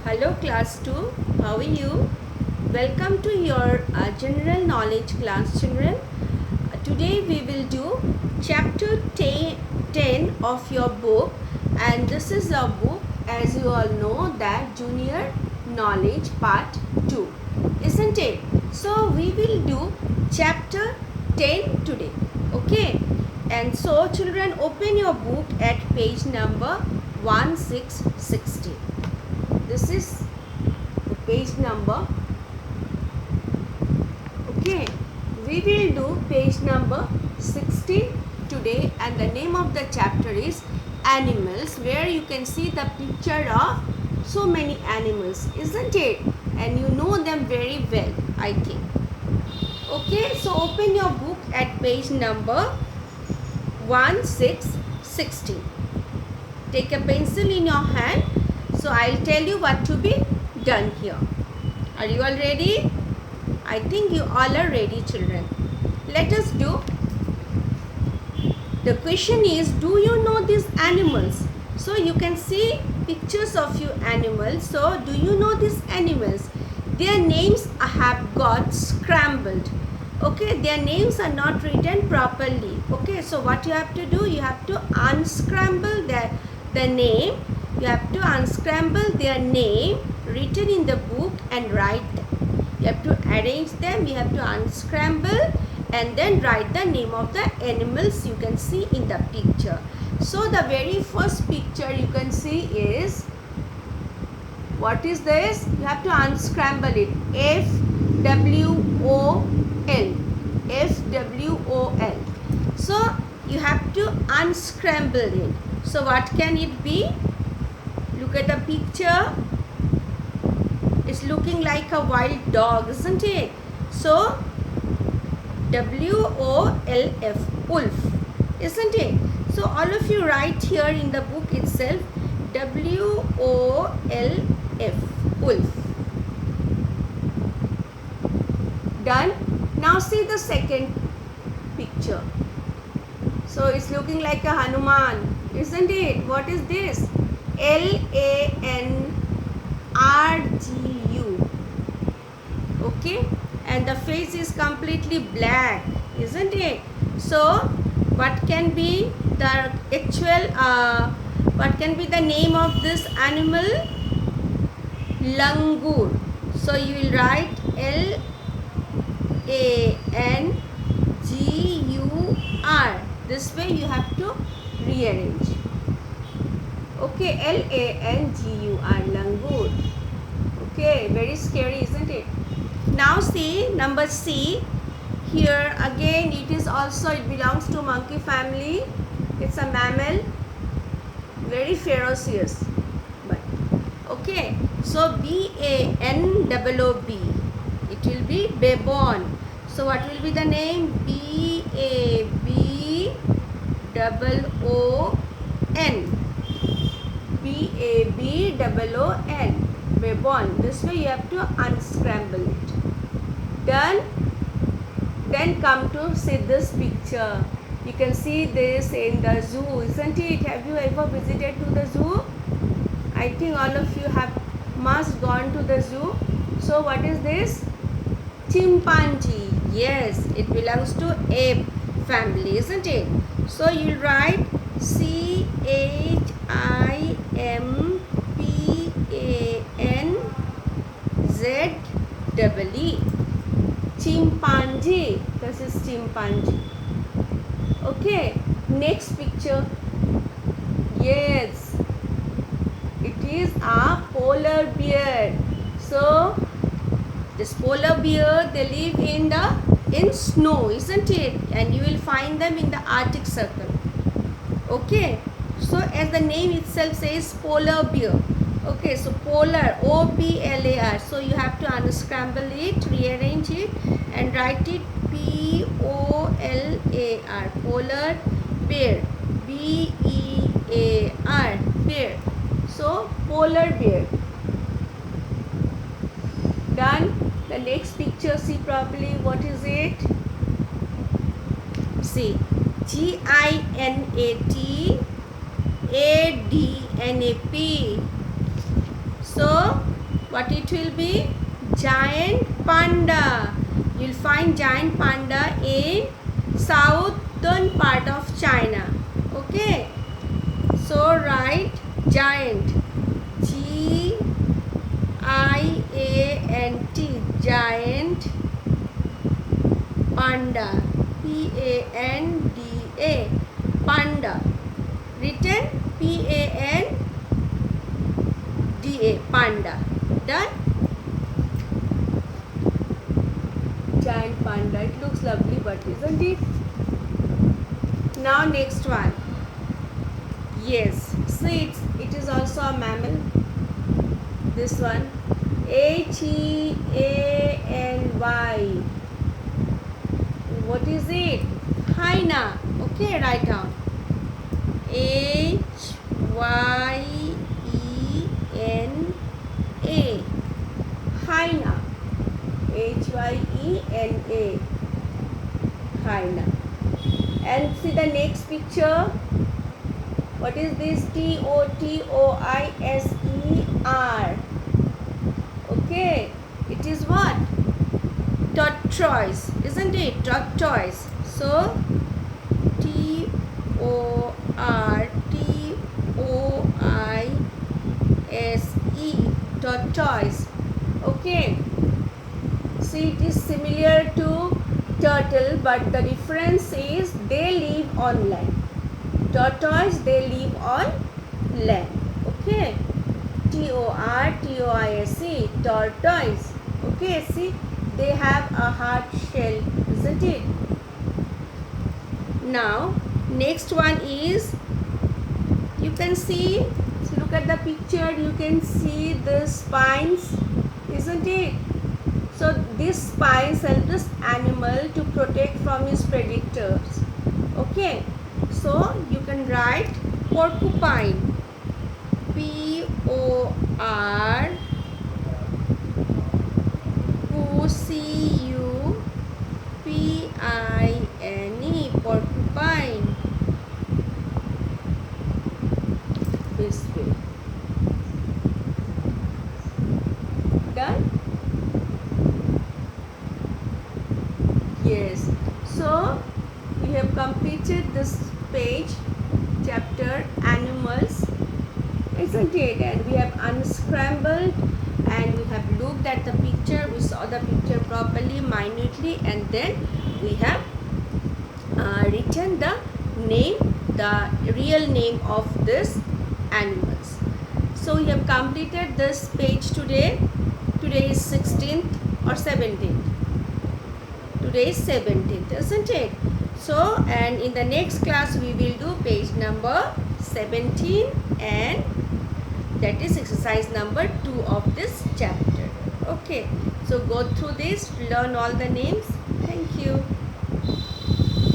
Hello class 2, how are you? Welcome to your general knowledge class children. Today we will do chapter 10 of your book, and this is a book, as you all know, that junior knowledge part 2, isn't it? So we will do chapter 10 today, okay? And so children, open your book at page number 1660. This is the page number. Okay, we will do page number 16 today, and the name of the chapter is animals, where you can see the picture of so many animals, isn't it? And you know them very well, I think. Okay, so open your book at page number 1660. Take a pencil in your hand. So I'll tell you what to be done here. Are you all ready? I think you all are ready, children. Let us do. The question is, do you know these animals? So you can see pictures of few animals. So do you know these animals? Their names have got scrambled. Okay, their names are not written properly. Okay, so what you have to do, you have to unscramble the name. You have to unscramble their name written in the book and write them. You have to arrange them. You have to unscramble and then write the name of the animals you can see in the picture. So the very first picture you can see is, what is this? You have to unscramble it. FWOL. FWOL. So you have to unscramble it. So what can it be? Look at the picture. It's looking like a wild dog, isn't it? So WOLF, wolf, isn't it? So all of you write here in the book itself, WOLF, wolf. Done. Now see the second picture. So it's looking like a Hanuman, isn't it? What is this? LANRGU. Okay, and the face is completely black, isn't it? So what can be the actual what can be the name of this animal? Langur. So you will write LANGUR. This way you have to rearrange. Okay, LANGUR, langur. Okay, very scary, isn't it? Now see number C. Here again it belongs to monkey family. It's a mammal, very ferocious. But okay, so BANOOB. It will be baboon. So what will be the name? BABOON. BABOON. Baboon. This way you have to unscramble it. Done. Then come to see this picture. You can see this in the zoo, isn't it? Have you ever visited to the zoo? I think all of you must gone to the zoo. So what is this? Chimpanzee. Yes, it belongs to ape family, isn't it? So you'll write CHIMPANZEE. Chimpanzee. This is chimpanzee. Okay, next picture. Yes, it is a polar bear. So this polar bear, they live in snow, isn't it? And you will find them in the Arctic Circle. Okay, so as the name itself says, polar bear. Okay, so polar, OPLAR. So you have to unscramble it, rearrange it, and write it POLAR, polar bear, BEAR, bear. So polar bear. Done. The next picture, see properly, what is it? See, GINATADNAP. So but it will be giant panda. You'll find giant panda in southern part of China. Okay, so write giant, G-I-A-N-T, giant panda, P-A-N-D-A, panda, written P-A-N-D-A, panda. Done? Giant panda. It looks lovely, but isn't it? Now next one. Yes, see, it is also a mammal. This one, H-E-A-N-Y. What is it? Hyena. Okay, write down. H-Y-E-N-A. Hyena. Hyena. Hyena. And see the next picture. What is this? T-O-T-O-I-S-E-R. Okay. It is what? Tortoise. Isn't it? Tortoise. So, T-O-R-T-O-I-S-E. Tortoise. Okay. See, it is similar to turtle, but the difference is they live on land. Tortoise, they live on land. Okay, Tortoise, tortoise. Okay, see, they have a hard shell, isn't it? Now next one is, you can see, so look at the picture, you can see the spines, isn't it? So these spines help this animal to protect from his predators. Okay, so you can write porcupine, P-O-R-C-U-P-I-N-E, porcupine. This way. Done? Yes. So we have completed this page, chapter animals, isn't it? And we have unscrambled and we have looked at the picture, we saw the picture properly, minutely, and then we have written the name, the real name of this animals. So we have completed this page today. Today is 16th or 17th. Today is 17th, isn't it? So, and in the next class we will do page number 17, and that is exercise number 2 of this chapter. Okay, so go through this, learn all the names. Thank you.